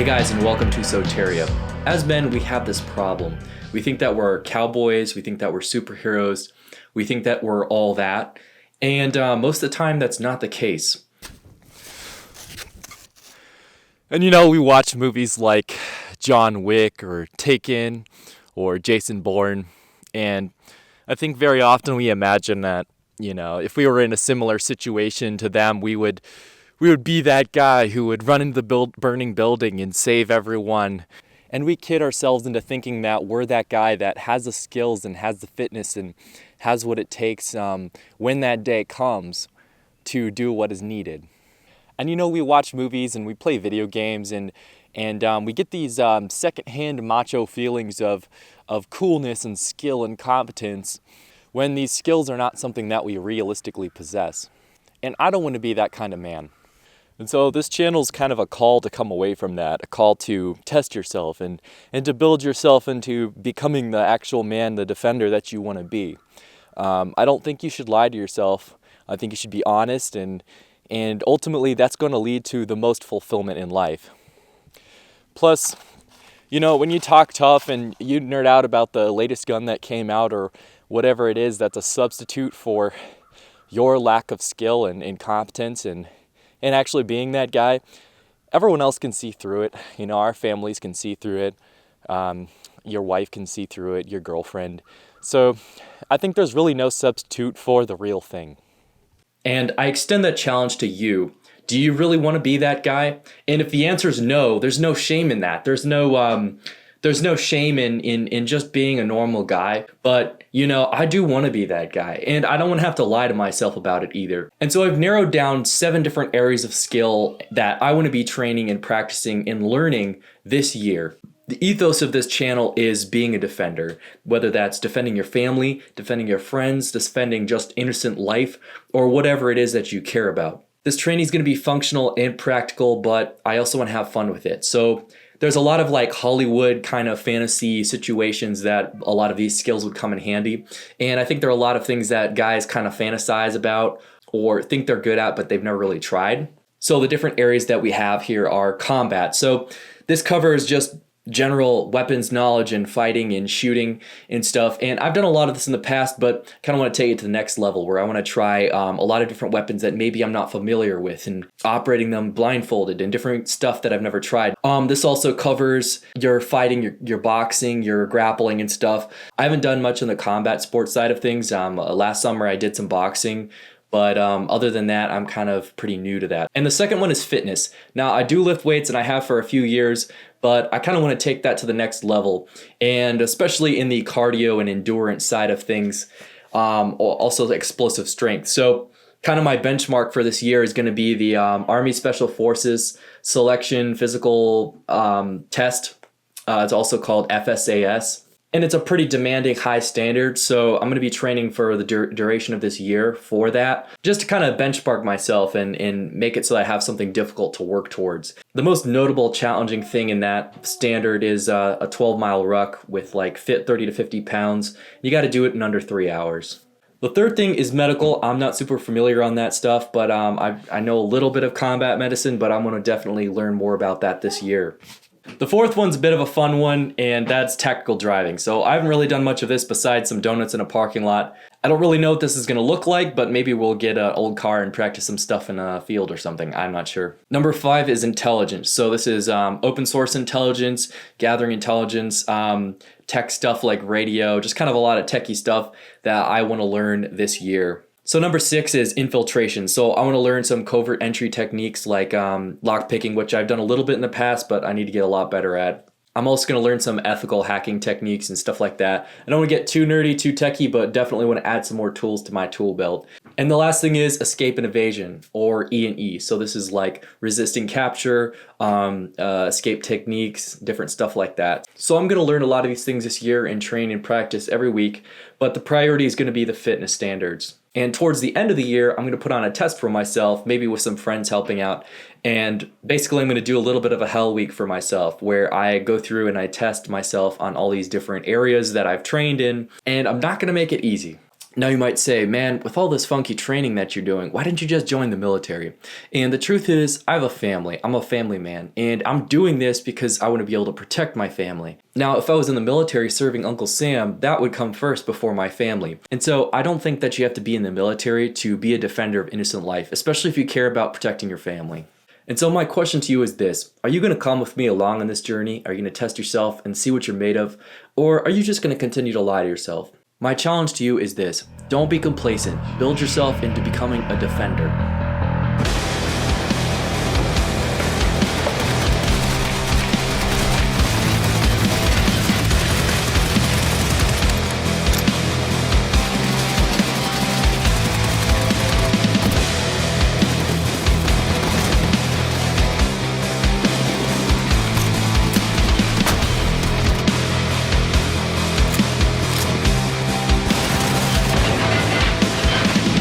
Hey guys, and welcome to Soteria. As men, we have this problem. We think that we're cowboys, we think that we're superheroes, we think that we're all that, and most of the time that's not the case. And we watch movies like John Wick or Taken or Jason Bourne, and I think very often we imagine that, if we were in a similar situation to them, we would be that guy who would run into the burning building and save everyone. And we kid ourselves into thinking that we're that guy that has the skills and has the fitness and has what it takes when that day comes to do what is needed. And we watch movies and we play video games and we get these secondhand macho feelings of coolness and skill and competence when these skills are not something that we realistically possess. And I don't want to be that kind of man. And so this channel is kind of a call to come away from that, a call to test yourself and to build yourself into becoming the actual man, the defender that you want to be. I don't think you should lie to yourself. I think you should be honest, and ultimately that's going to lead to the most fulfillment in life. Plus, when you talk tough and you nerd out about the latest gun that came out or whatever it is that's a substitute for your lack of skill and competence and actually being that guy, everyone else can see through it. Our families can see through it. Your wife can see through it, your girlfriend. So I think there's really no substitute for the real thing. And I extend that challenge to you. Do you really want to be that guy? And if the answer is no, there's no shame in that. There's no shame in just being a normal guy. But, I do want to be that guy. And I don't want to have to lie to myself about it either. And so I've narrowed down 7 different areas of skill that I want to be training and practicing and learning this year. The ethos of this channel is being a defender, whether that's defending your family, defending your friends, defending just innocent life, or whatever it is that you care about. This training is going to be functional and practical, but I also want to have fun with it. So there's a lot of Hollywood kind of fantasy situations that a lot of these skills would come in handy. And I think there are a lot of things that guys kind of fantasize about or think they're good at, but they've never really tried. So the different areas that we have here are combat. So this covers just general weapons knowledge and fighting and shooting and stuff. And I've done a lot of this in the past, but kind of want to take it to the next level where I want to try a lot of different weapons that maybe I'm not familiar with and operating them blindfolded and different stuff that I've never tried. This also covers your fighting, your boxing, your grappling and stuff. I haven't done much on the combat sports side of things. Last summer I did some boxing. But other than that, I'm kind of pretty new to that. And the second one is fitness. Now, I do lift weights and I have for a few years, but I kind of want to take that to the next level. And especially in the cardio and endurance side of things, also the explosive strength. So kind of my benchmark for this year is going to be the Army Special Forces Selection Physical Test. It's also called FSAS. And it's a pretty demanding high standard, so I'm going to be training for the duration of this year for that, just to kind of benchmark myself and make it so I have something difficult to work towards. The most notable challenging thing in that standard is a 12-mile ruck with 30 to 50 pounds. You got to do it in under 3 hours. The third thing is medical. I'm not super familiar on that stuff, but I know a little bit of combat medicine, but I'm going to definitely learn more about that this year. The fourth one's a bit of a fun one, and that's tactical driving. So I haven't really done much of this besides some donuts in a parking lot. I don't really know what this is going to look like, but maybe we'll get an old car and practice some stuff in a field or something. I'm not sure. Number 5 is intelligence. So this is open source intelligence, gathering intelligence, tech stuff like radio, just kind of a lot of techie stuff that I want to learn this year. So number 6 is infiltration. So I want to learn some covert entry techniques like lockpicking, which I've done a little bit in the past, but I need to get a lot better at. I'm also going to learn some ethical hacking techniques and stuff like that. I don't want to get too nerdy, too techie, but definitely want to add some more tools to my tool belt. And the last thing is escape and evasion, or E&E. So this is like resisting capture, escape techniques, different stuff like that. So I'm going to learn a lot of these things this year and train and practice every week, but the priority is going to be the fitness standards. And towards the end of the year, I'm going to put on a test for myself, maybe with some friends helping out. And basically, I'm going to do a little bit of a hell week for myself where I go through and I test myself on all these different areas that I've trained in. And I'm not going to make it easy. Now you might say, man, with all this funky training that you're doing, why didn't you just join the military? And the truth is, I have a family. I'm a family man. And I'm doing this because I want to be able to protect my family. Now, if I was in the military serving Uncle Sam, that would come first before my family. And so I don't think that you have to be in the military to be a defender of innocent life, especially if you care about protecting your family. And so my question to you is this: are you going to come with me along on this journey? Are you going to test yourself and see what you're made of? Or are you just going to continue to lie to yourself? My challenge to you is this: don't be complacent. Build yourself into becoming a defender.